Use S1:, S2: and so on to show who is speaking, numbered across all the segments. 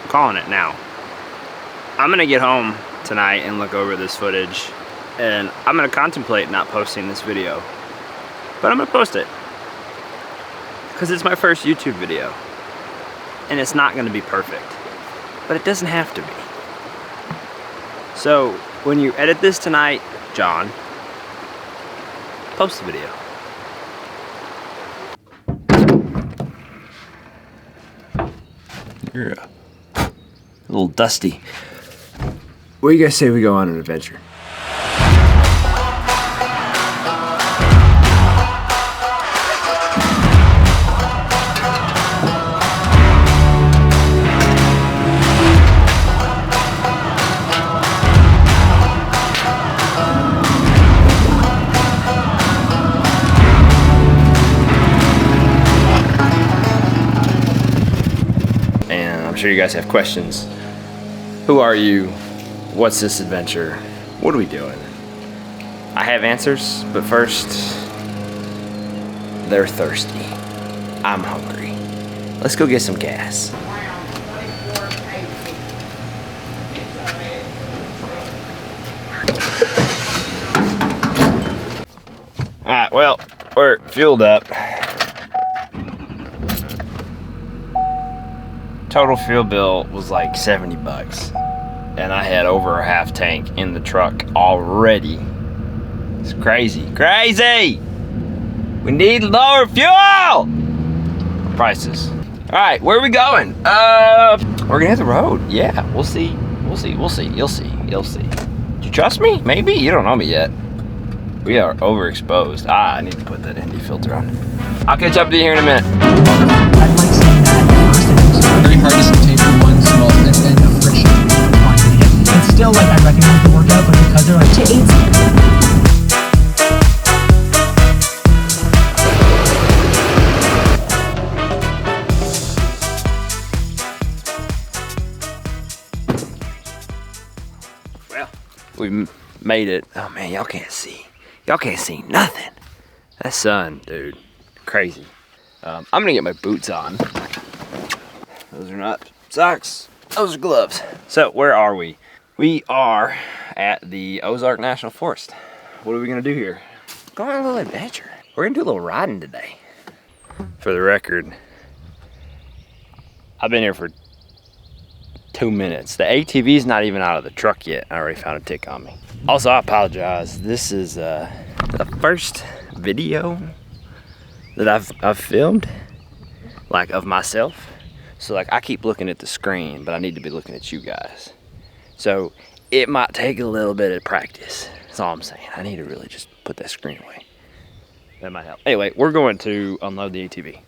S1: calling it now. I'm gonna get home tonight and look over this footage, and I'm gonna contemplate not posting this video, but I'm gonna post it because it's my first YouTube video, and it's not gonna be perfect, but it doesn't have to be. So when you edit this tonight, John, post the video. You're a little dusty. What do you guys say we go on an adventure? I'm sure you guys have questions. Who are you? What's this adventure? What are we doing? I have answers, but first, they're thirsty. I'm hungry. Let's go get some gas. Alright, well, we're fueled up. Total fuel bill was like 70 bucks. And I had over a half tank in the truck already. It's crazy. Crazy! We need lower fuel! Prices. Alright, where are we going? We're gonna hit the road. Yeah, we'll see. We'll see. You'll see. Do you trust me? Maybe? You don't know me yet. We are overexposed. I need to put that ND filter on. I'll catch up to you here in a minute.
S2: I'd like saying that first it's very hard to contain for one small and the friction on it. It's still like I recognize the workout, but because they're like to 8.
S1: Well, we made it. Oh man, y'all can't see. Y'all can't see nothing. That sun, dude, crazy. I'm gonna get my boots on. Those are not socks, those are gloves. So where are we? We are at the Ozark National Forest. What are we gonna do here? Go on a little adventure. We're gonna do a little riding today. For the record, I've been here for 2 minutes. The ATV's not even out of the truck yet. I already found a tick on me. Also, I apologize. This is the first video that I've filmed, like, of myself. So like I keep looking at the screen, but I need to be looking at you guys. So it might take a little bit of practice. That's all I'm saying. I need to really just put that screen away. That might help. Anyway, we're going to unload the ATV.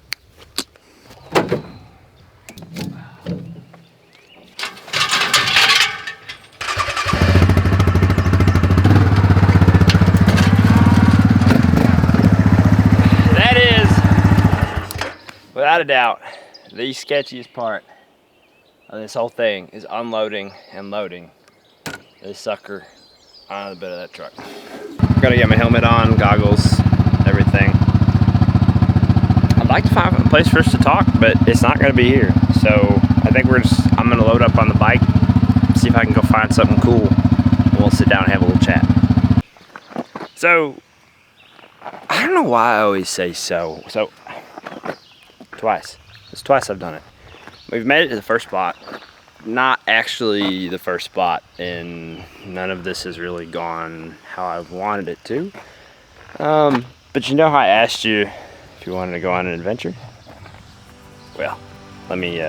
S1: That is, without a doubt, the sketchiest part of this whole thing is unloading and loading this sucker on the bed of that truck. Gotta get my helmet on, goggles, everything. I'd like to find a place for us to talk, but it's not gonna be here. So I think I'm gonna load up on the bike, see if I can go find something cool, and we'll sit down and have a little chat. So, I don't know why I always say so. Twice. It's twice I've done it. We've made it to the first spot. Not actually the first spot, and none of this has really gone how I wanted it to. But you know how I asked you if you wanted to go on an adventure? Well, let me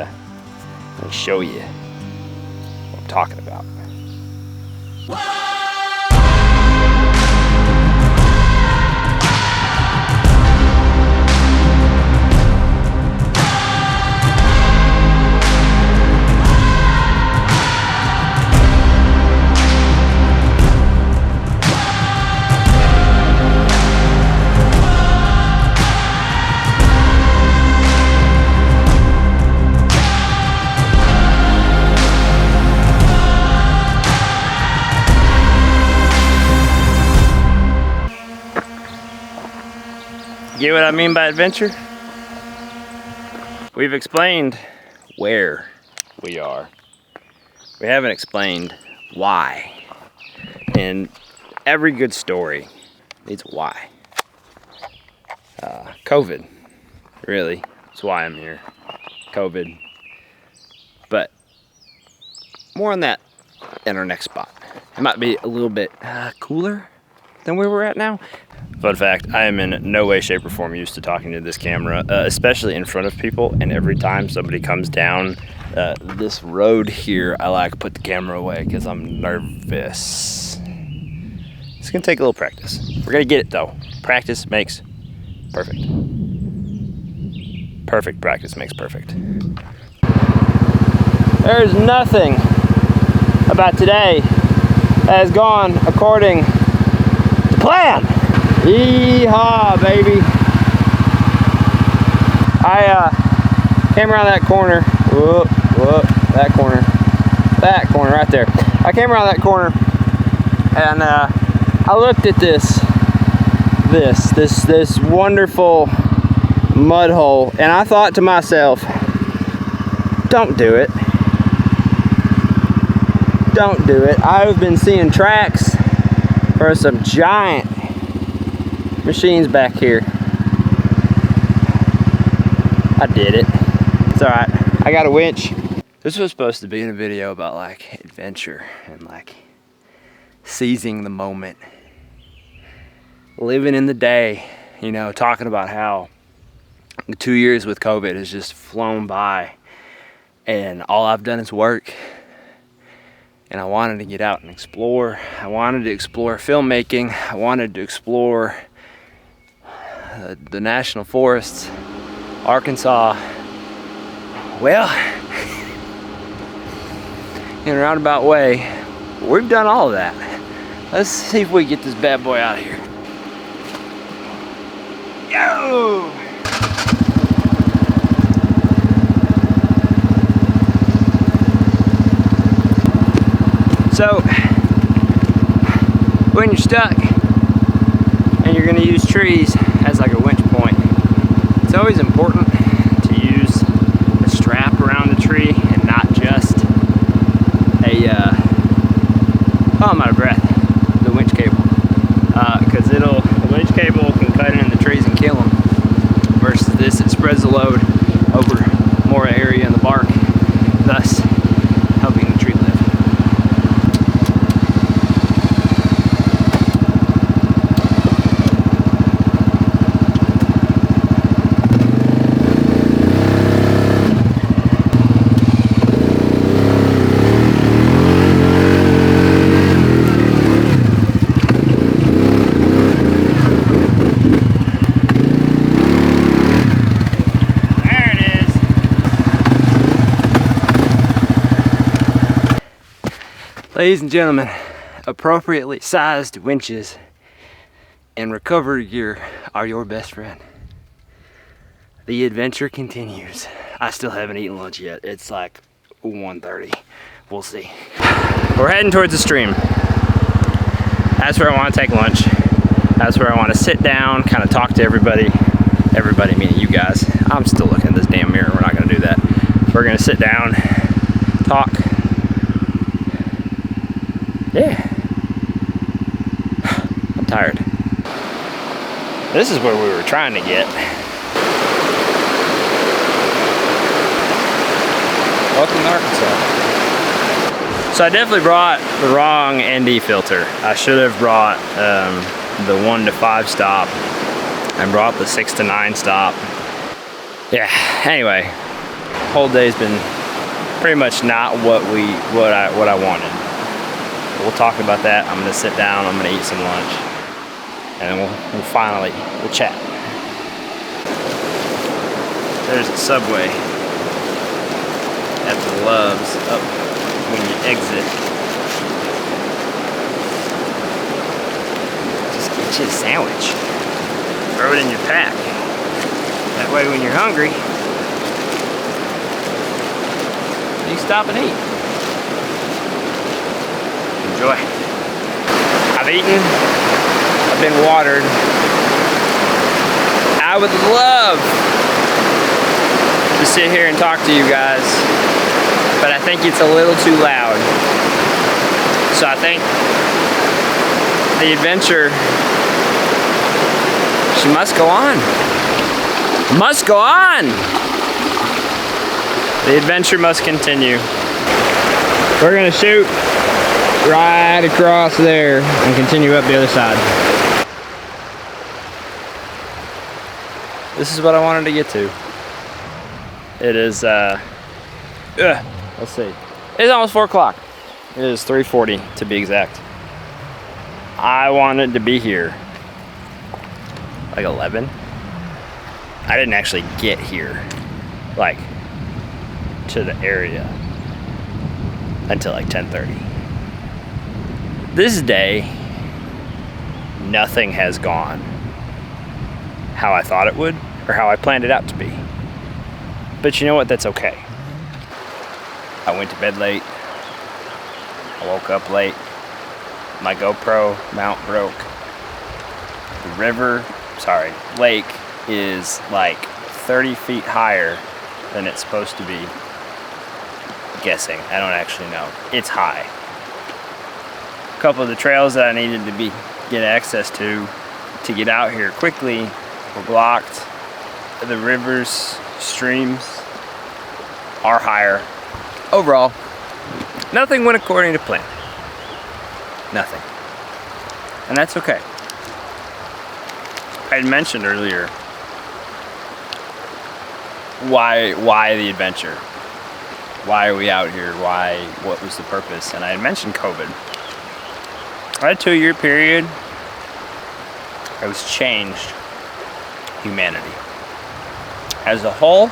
S1: show you what I'm talking about. Get what I mean by adventure? We've explained where we are. We haven't explained why. And every good story needs a why. COVID, really, that's why I'm here. COVID. But more on that in our next spot. It might be a little bit cooler than where we're at now. Fun fact, I am in no way, shape, or form used to talking to this camera, especially in front of people. And every time somebody comes down this road here, I like put the camera away because I'm nervous. It's gonna take a little practice. We're gonna get it though. Practice makes perfect. Perfect practice makes perfect. There's nothing about today that has gone according to plan. Yeehaw, baby. I came around that corner. Whoop, that corner right there. I came around that corner and I looked at this wonderful mud hole, and I thought to myself, don't do it. Don't do it. I've been seeing tracks for some giant machines back here. I did it. It's alright. I got a winch. This was supposed to be in a video about like adventure and like seizing the moment. Living in the day, you know, talking about how the 2 years with COVID has just flown by and all I've done is work. And I wanted to get out and explore. I wanted to explore filmmaking. I wanted to explore the national forests, Arkansas. Well, in a roundabout way, we've done all of that. Let's see if we get this bad boy out of here. Yo! So, when you're stuck and you're gonna use trees as like a winch point, it's always important to use a strap around the tree and not just a, oh, I'm out of breath, the winch cable. Because the winch cable can cut in the trees and kill them. Versus this, it spreads the load over more area in the bark, thus helping the tree live. Ladies and gentlemen, appropriately sized winches and recovery gear are your best friend. The adventure continues. I still haven't eaten lunch yet. It's like 1:30. We'll see. We're heading towards the stream. That's where I want to take lunch. That's where I want to sit down, kind of talk to everybody. Everybody meaning you guys. I'm still looking at this damn mirror. We're not going to do that. We're going to sit down, talk. Yeah. I'm tired. This is where we were trying to get. Welcome to Arkansas. So I definitely brought the wrong ND filter. I should have brought the 1 to 5 stop and brought the 6 to 9 stop. Yeah, anyway, whole day's been pretty much not what I wanted. We'll talk about that. I'm gonna sit down, I'm gonna eat some lunch, and then we'll chat. There's a Subway at the Loves up when you exit. Just get you a sandwich. Throw it in your pack. That way when you're hungry, you stop and eat. Enjoy. I've eaten, I've been watered. I would love to sit here and talk to you guys but I think it's a little too loud. So I think the adventure, she must go on. Must go on! The adventure must continue. We're gonna shoot right across there and continue up the other side. This is what I wanted to get to. It is, let's see. It's almost 4 o'clock. It is 3:40 to be exact. I wanted to be here like 11. I didn't actually get here, like, to the area until like 10:30. This day, nothing has gone how I thought it would or how I planned it out to be. But you know what? That's okay. I went to bed late. I woke up late. My GoPro mount broke. The lake is like 30 feet higher than it's supposed to be. Guessing, I don't actually know. It's high. A couple of the trails that I needed to get access to get out here quickly were blocked. The rivers, streams are higher. Overall, nothing went according to plan. Nothing. And that's okay. I had mentioned earlier why the adventure? Why are we out here? What was the purpose? And I had mentioned COVID. I had a 2-year period. It was changed humanity as a whole,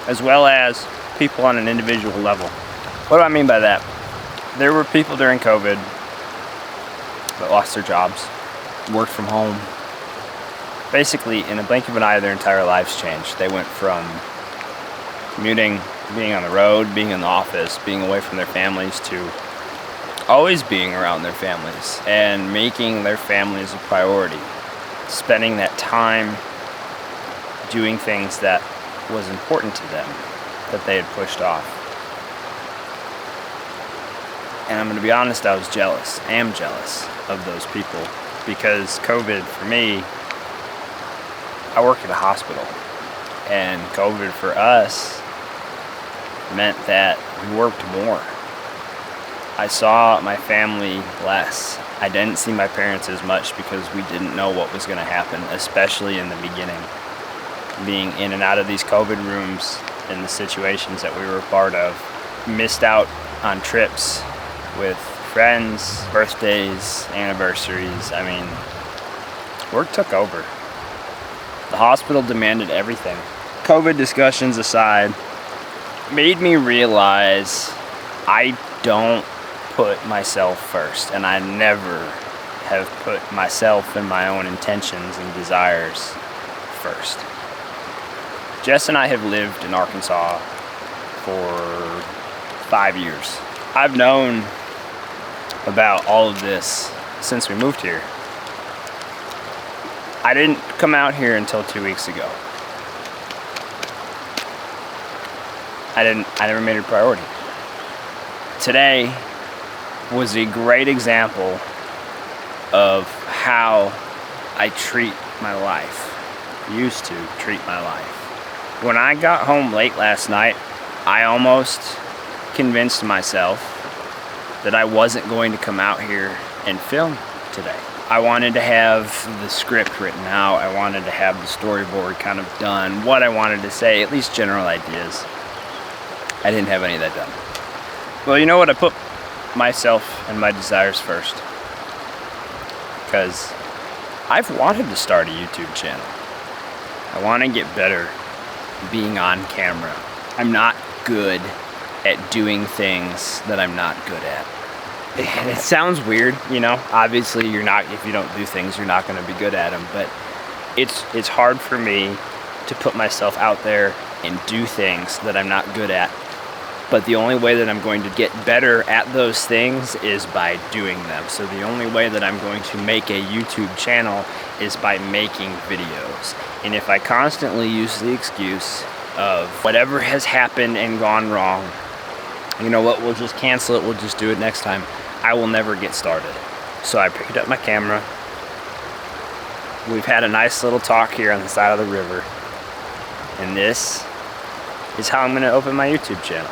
S1: as well as people on an individual level. What do I mean by that? There were people during COVID that lost their jobs, worked from home. Basically, in a blink of an eye, their entire lives changed. They went from commuting, being on the road, being in the office, being away from their families, to always being around their families and making their families a priority. Spending that time doing things that was important to them, that they had pushed off. And I'm going to be honest, I was jealous. I am jealous of those people because COVID, for me, I work at a hospital, and COVID for us meant that we worked more. I saw my family less. I didn't see my parents as much because we didn't know what was going to happen, especially in the beginning. Being in and out of these COVID rooms and the situations that we were a part of, missed out on trips with friends, birthdays, anniversaries. I mean, work took over. The hospital demanded everything. COVID discussions aside, made me realize I don't put myself first, and I never have put myself and my own intentions and desires first. Jess and I have lived in Arkansas for 5 years. I've known about all of this since we moved here. I didn't come out here until 2 weeks ago. I never made it a priority. Today was a great example of how I treat my life, used to treat my life. When I got home late last night, I almost convinced myself that I wasn't going to come out here and film today. I wanted to have the script written out. I wanted to have the storyboard kind of done, what I wanted to say, at least general ideas. I didn't have any of that done. Well, you know what? I put myself and my desires first. Because I've wanted to start a YouTube channel. I want to get better being on camera. I'm not good at doing things that I'm not good at. And it sounds weird, you know, obviously if you don't do things, you're not going to be good at them, but it's hard for me to put myself out there and do things that I'm not good at. But the only way that I'm going to get better at those things is by doing them. So the only way that I'm going to make a YouTube channel is by making videos. And if I constantly use the excuse of whatever has happened and gone wrong, You know what, we'll just cancel it, we'll just do it next time. I will never get started. So I picked up my camera. We've had a nice little talk here on the side of the river. And this is how I'm gonna open my YouTube channel.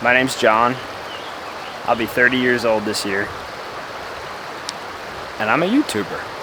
S1: My name's John. I'll be 30 years old this year. And I'm a YouTuber.